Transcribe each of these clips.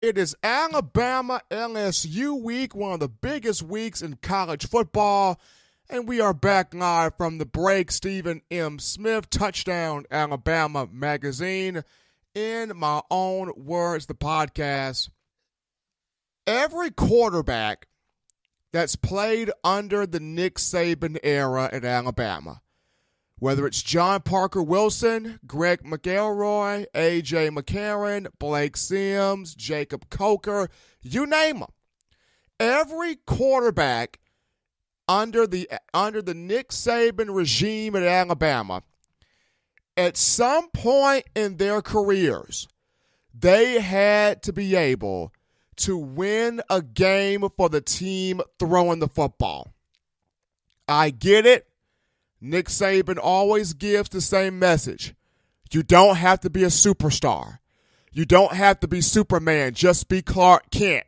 It is Alabama LSU week, one of the biggest weeks in college football, and we are back live from the break. Stephen M. Smith, Touchdown Alabama Magazine. In my own words, the podcast. Every quarterback that's played under the Nick Saban era at Alabama, whether it's John Parker Wilson, Greg McElroy, A.J. McCarron, Blake Sims, Jacob Coker, you name them. Every quarterback under the Nick Saban regime at Alabama, at some point in their careers, they had to be able to win a game for the team throwing the football. I get it. Nick Saban always gives the same message. You don't have to be a superstar. You don't have to be Superman. Just be Clark Kent.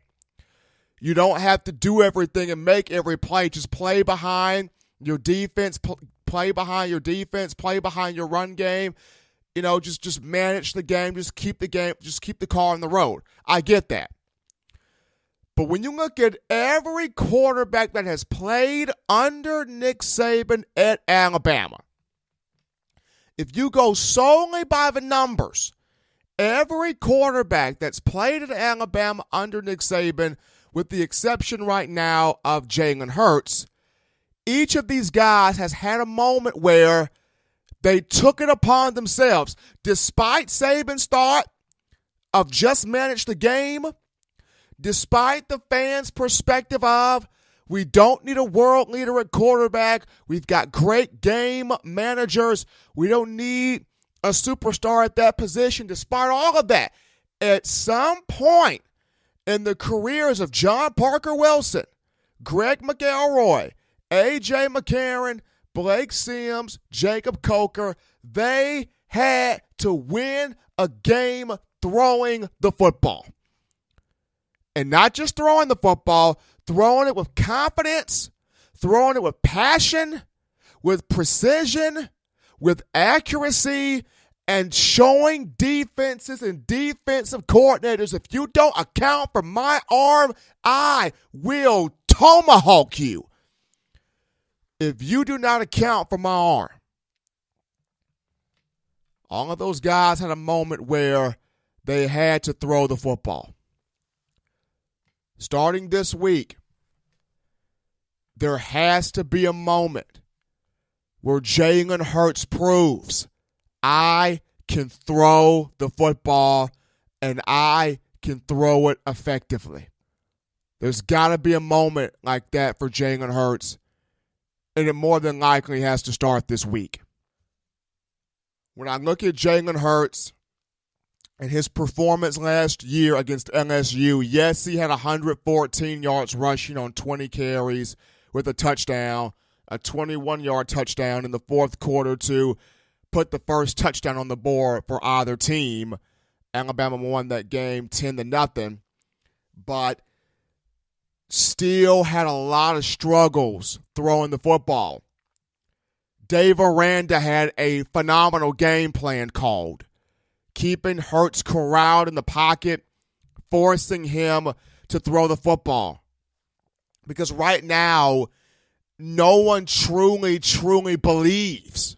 You don't have to do everything and make every play. Just play behind your defense. Play behind your defense. Play behind your run game. You know, just manage the game. Just keep the car on the road. I get that. But when you look at every quarterback that has played under Nick Saban at Alabama, if you go solely by the numbers, every quarterback that's played at Alabama under Nick Saban, with the exception right now of Jalen Hurts, each of these guys has had a moment where they took it upon themselves, despite Saban's thought of just manage the game. Despite the fans' perspective of, we don't need a world leader at quarterback. We've got great game managers. We don't need a superstar at that position. Despite all of that, at some point in the careers of John Parker Wilson, Greg McElroy, A.J. McCarron, Blake Sims, Jacob Coker, they had to win a game throwing the football. And not just throwing the football, throwing it with confidence, throwing it with passion, with precision, with accuracy, and showing defenses and defensive coordinators, if you don't account for my arm, I will tomahawk you. If you do not account for my arm. All of those guys had a moment where they had to throw the football. Starting this week, there has to be a moment where Jalen Hurts proves I can throw the football and I can throw it effectively. There's got to be a moment like that for Jalen Hurts, and it more than likely has to start this week. When I look at Jalen Hurts and his performance last year against LSU, yes, he had 114 yards rushing on 20 carries with a touchdown, a 21-yard touchdown in the fourth quarter to put the first touchdown on the board for either team. Alabama won that game 10-0, but still had a lot of struggles throwing the football. Dave Aranda had a phenomenal game plan called, keeping Hurts corralled in the pocket, forcing him to throw the football. Because right now, no one truly believes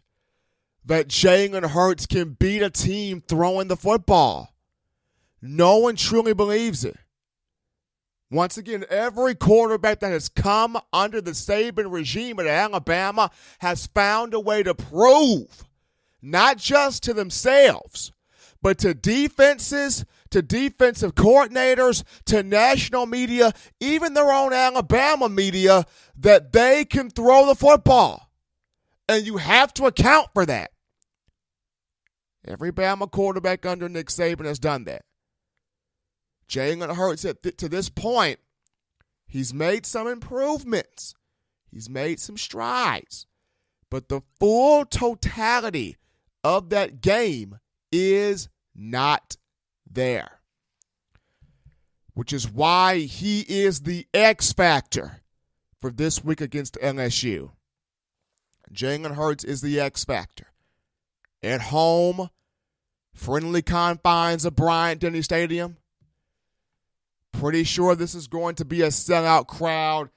that Jalen Hurts can beat a team throwing the football. No one truly believes it. Once again, every quarterback that has come under the Saban regime at Alabama has found a way to prove, not just to themselves, but to defenses, to defensive coordinators, to national media, even their own Alabama media, that they can throw the football. And you have to account for that. Every Bama quarterback under Nick Saban has done that. Jalen Hurts, to this point, he's made some improvements. He's made some strides. But the full totality of that game is not there, which is why he is the X factor for this week against LSU. Jalen Hurts is the X factor. At home, friendly confines of Bryant-Denny Stadium, Pretty sure this is going to be a sellout crowd,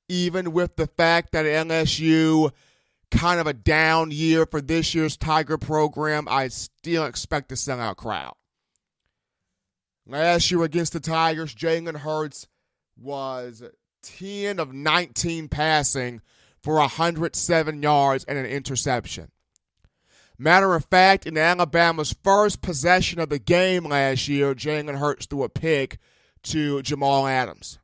even with the fact that LSU, kind of a down year for this year's Tiger program, I still expect a sellout crowd. Last year against the Tigers, Jalen Hurts was 10 of 19 passing for 107 yards and an interception. Matter of fact, in Alabama's first possession of the game last year, Jalen Hurts threw a pick to Jamal Adams.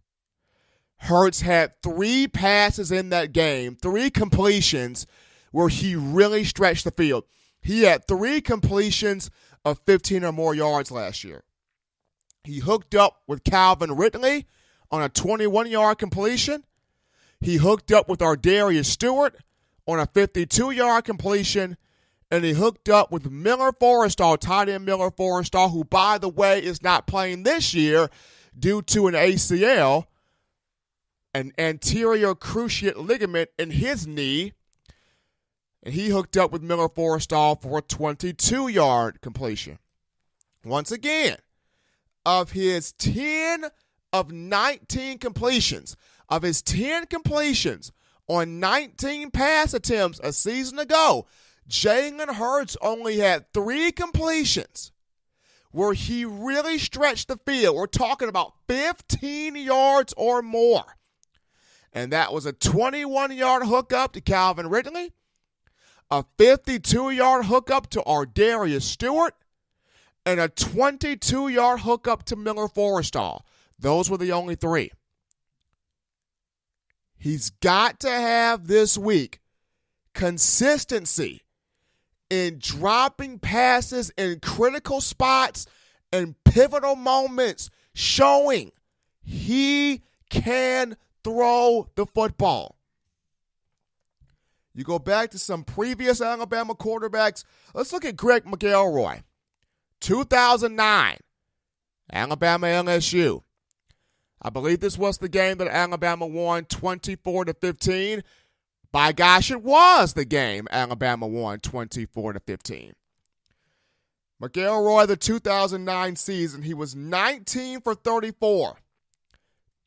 Hurts had 3 passes in that game, 3 completions where he really stretched the field. He had 3 completions of 15 or more yards last year. He hooked up with Calvin Ridley on a 21-yard completion. He hooked up with Ardarius Stewart on a 52-yard completion. And he hooked up with Miller Forrestall, tight end Miller Forrestall, who, by the way, is not playing this year due to an ACL, an anterior cruciate ligament in his knee. And he hooked up with Miller Forrestall for a 22-yard completion. Once again, of his 10 of 19 completions, of his 10 completions on 19 pass attempts a season ago, Jalen Hurts only had 3 completions where he really stretched the field. We're talking about 15 yards or more. And that was a 21-yard hookup to Calvin Ridley, a 52-yard hookup to Ardarius Stewart, and a 22-yard hookup to Miller Forrestall. Those were the only 3. He's got to have this week consistency in dropping passes in critical spots and pivotal moments, showing he can throw the football. You go back to some previous Alabama quarterbacks. Let's look at Greg McElroy. 2009, Alabama LSU. I believe this was the game that Alabama won 24-15. By gosh, it was the game Alabama won 24-15. McElroy, the 2009 season, he was 19 for 34,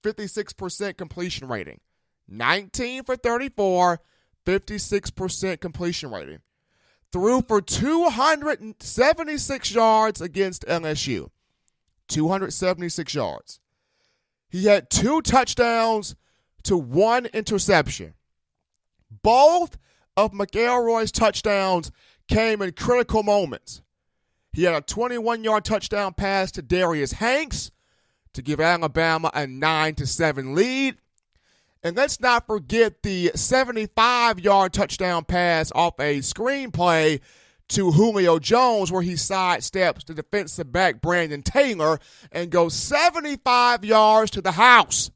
56% completion rating. 19 for 34, 56% completion rating. Threw for 276 yards against LSU. 276 yards. He had 2 touchdowns to 1 interception. Both of McElroy's touchdowns came in critical moments. He had a 21-yard touchdown pass to Darius Hanks to give Alabama a 9-7 lead. And let's not forget the 75-yard touchdown pass off a screenplay to Julio Jones, where he sidesteps the defensive back Brandon Taylor and goes 75 yards to the house.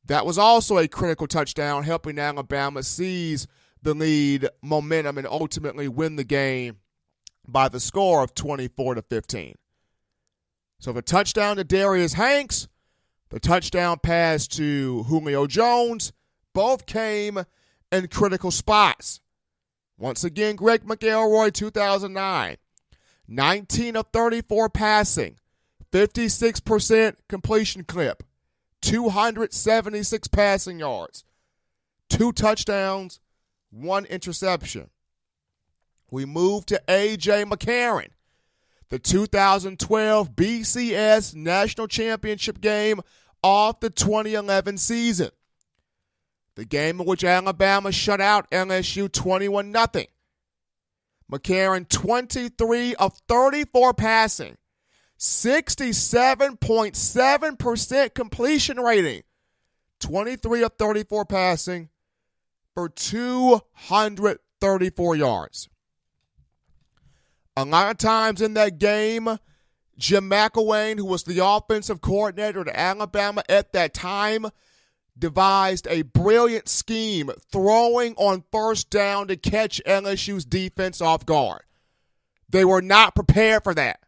That was also a critical touchdown, helping Alabama seize the lead, momentum, and ultimately win the game by the score of 24-15. So the touchdown to Darius Hanks, the touchdown pass to Julio Jones, both came in critical spots. Once again, Greg McElroy, 2009, 19 of 34 passing, 56% completion clip, 276 passing yards, 2 touchdowns, 1 interception. We move to A.J. McCarron, the 2012 BCS National Championship game of the 2011 season. The game in which Alabama shut out LSU 21-0. McCarron, 23 of 34 passing, 67.7% completion rating, 23 of 34 passing for 234 yards. A lot of times in that game, Jim McElwain, who was the offensive coordinator at Alabama at that time, devised a brilliant scheme throwing on first down to catch LSU's defense off guard. They were not prepared for that.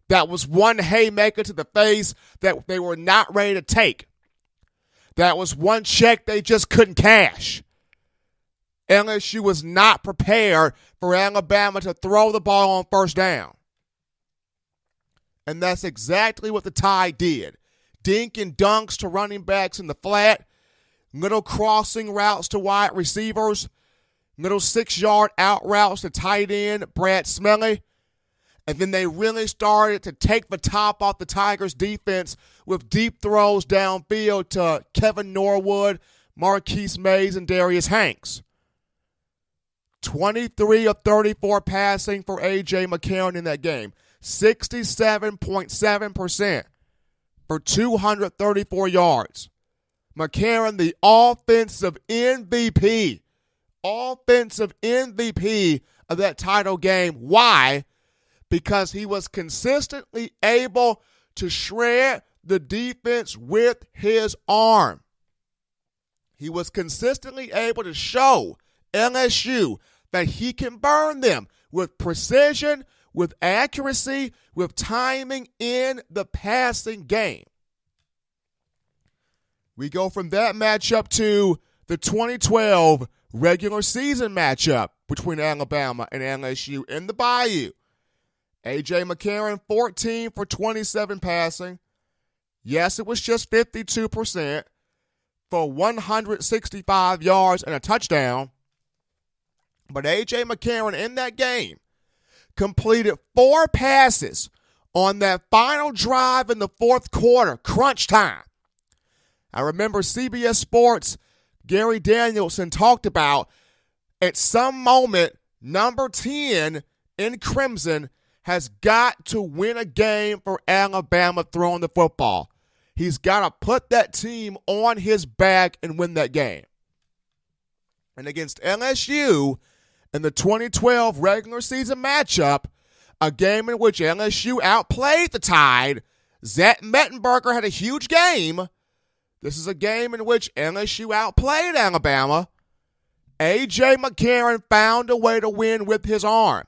That was one haymaker to the face that they were not ready to take. That was one check they just couldn't cash. LSU was not prepared for Alabama to throw the ball on first down. And that's exactly what the Tide did. Dink and dunks to running backs in the flat, little crossing routes to wide receivers, little 6-yard out routes to tight end Brad Smelly. And then they really started to take the top off the Tigers' defense with deep throws downfield to Kevin Norwood, Marquise Mays, and Darius Hanks. 23 of 34 passing for A.J. McCarron in that game. 67.7% for 234 yards. McCarron, the offensive MVP. Offensive MVP of that title game. Why? Because he was consistently able to shred the defense with his arm. He was consistently able to show LSU that he can burn them with precision, with accuracy, with timing in the passing game. We go from that matchup to the 2012 regular season matchup between Alabama and LSU in the Bayou. A.J. McCarron, 14 for 27 passing. Yes, it was just 52% for 165 yards and a touchdown. But A.J. McCarron in that game completed 4 passes on that final drive in the fourth quarter, crunch time. I remember CBS Sports, Gary Danielson talked about at some moment, number 10 in Crimson has got to win a game for Alabama throwing the football. He's got to put that team on his back and win that game. And against LSU in the 2012 regular season matchup, a game in which LSU outplayed the Tide, Zach Mettenberger had a huge game. This is a game in which LSU outplayed Alabama. A.J. McCarron found a way to win with his arm.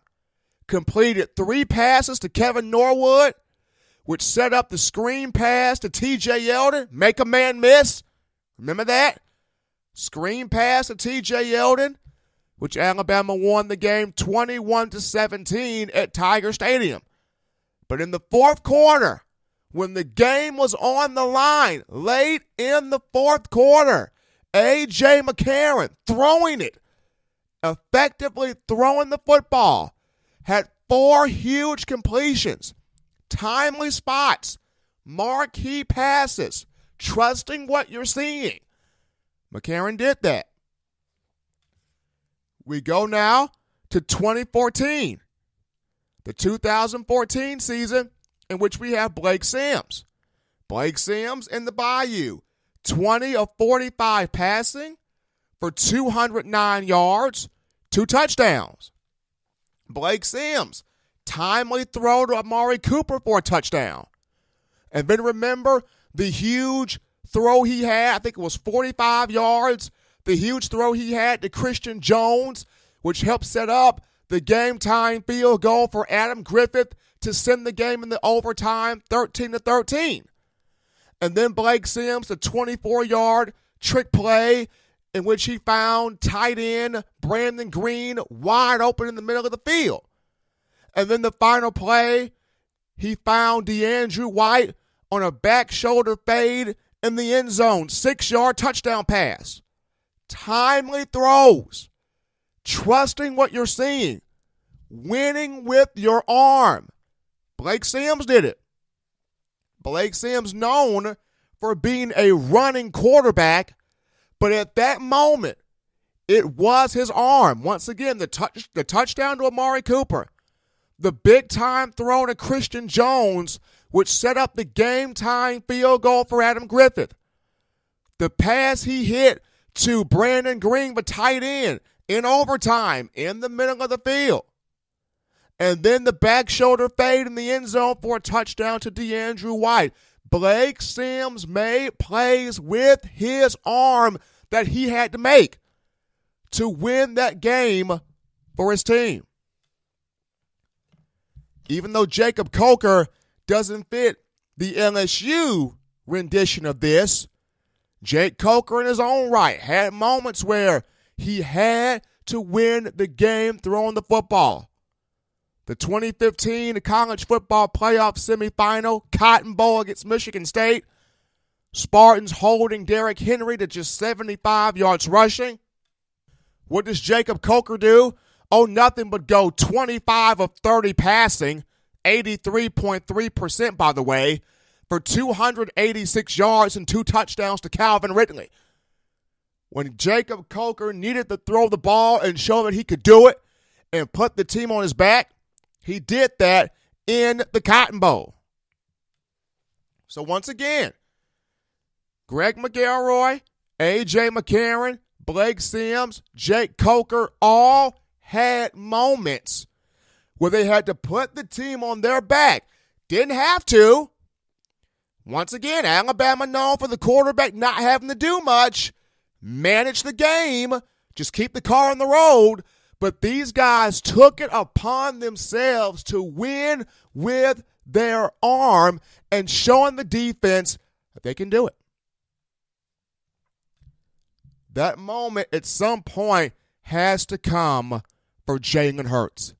Completed 3 passes to Kevin Norwood, which set up the screen pass to T.J. Yeldon. Make a man miss. Remember that? Screen pass to T.J. Yeldon, which Alabama won the game 21-17 at Tiger Stadium. But in the fourth quarter, when the game was on the line, late in the fourth quarter, A.J. McCarron throwing it, effectively throwing the football, had 4 huge completions, timely spots, marquee passes, trusting what you're seeing. McCarron did that. We go now to 2014, the 2014 season in which we have Blake Sims. Blake Sims in the Bayou, 20 of 45 passing for 209 yards, 2 touchdowns. Blake Sims, timely throw to Amari Cooper for a touchdown. And then remember the huge throw he had, I think it was 45 yards, the huge throw he had to Christian Jones, which helped set up the game-time field goal for Adam Griffith to send the game in the overtime 13-13. And then Blake Sims, the 24-yard trick play in which he found tight end Brandon Green wide open in the middle of the field. And then the final play, he found DeAndrew White on a back shoulder fade in the end zone, 6-yard touchdown pass. Timely throws, trusting what you're seeing, winning with your arm. Blake Sims did it. Blake Sims known for being a running quarterback, but at that moment, it was his arm. Once again, the touchdown to Amari Cooper, the big-time throw to Christian Jones, which set up the game-time field goal for Adam Griffith. The pass he hit to Brandon Green, the tight end, in overtime, in the middle of the field. And then the back shoulder fade in the end zone for a touchdown to DeAndrew White. Blake Sims made plays with his arm that he had to make to win that game for his team. Even though Jacob Coker doesn't fit the LSU rendition of this, Jake Coker in his own right had moments where he had to win the game throwing the football. The 2015 college football playoff semifinal, Cotton Bowl against Michigan State. Spartans holding Derrick Henry to just 75 yards rushing. What does Jacob Coker do? Oh, nothing but go 25 of 30 passing, 83.3% by the way, for 286 yards and 2 touchdowns to Calvin Ridley. When Jacob Coker needed to throw the ball and show that he could do it and put the team on his back, he did that in the Cotton Bowl. So once again, Greg McElroy, A.J. McCarron, Blake Sims, Jake Coker all had moments where they had to put the team on their back. Didn't have to. Once again, Alabama known for the quarterback not having to do much. Manage the game. Just keep the car on the road. But these guys took it upon themselves to win with their arm and showing the defense that they can do it. That moment at some point has to come for Jalen Hurts.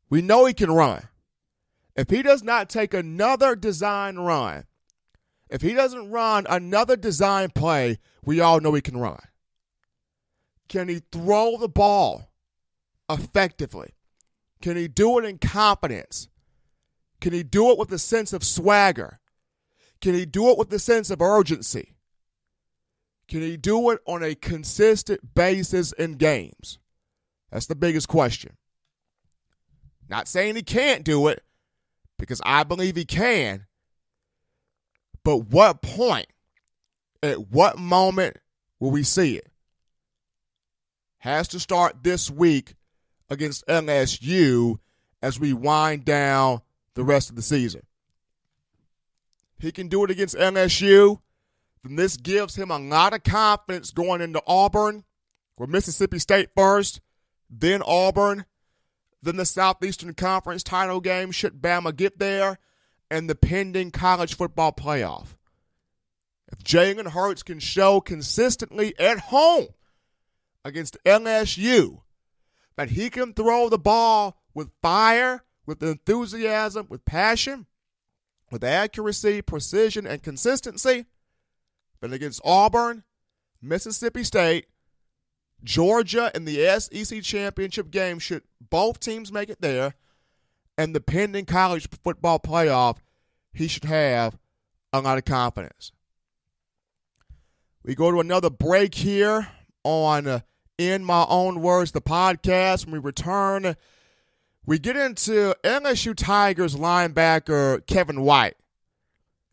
We know he can run. If he does not take another design run, if he doesn't run another design play, we all know he can run. Can he throw the ball effectively? Can he do it in confidence? Can he do it with a sense of swagger? Can he do it with a sense of urgency? Can he do it on a consistent basis in games? That's the biggest question. Not saying he can't do it, because I believe he can. But what point, at what moment will we see it? Has to start this week against LSU as we wind down the rest of the season. He can do it against LSU, then this gives him a lot of confidence going into Auburn, or Mississippi State first, then Auburn, then the Southeastern Conference title game should Bama get there, and the pending college football playoff. If Jalen Hurts can show consistently at home against LSU that he can throw the ball with fire, with enthusiasm, with passion, with accuracy, precision, and consistency, then against Auburn, Mississippi State, Georgia in the SEC championship game, should both teams make it there, and the pending college football playoff, he should have a lot of confidence. We go to another break here on In My Own Words, the podcast. When we return, we get into LSU Tigers linebacker Kevin White.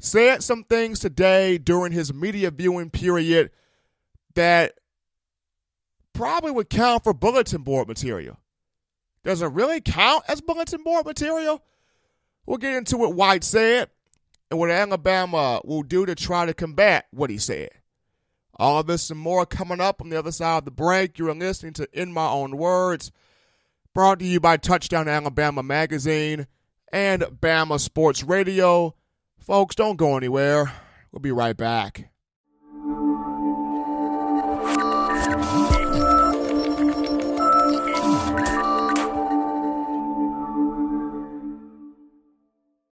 Said some things today during his media viewing period that probably would count for bulletin board material. Does it really count as bulletin board material? We'll get into what White said and what Alabama will do to try to combat what he said. All of this and more coming up on the other side of the break. You are listening to In My Own Words, brought to you by Touchdown Alabama Magazine and Bama Sports Radio. Folks, don't go anywhere. We'll be right back.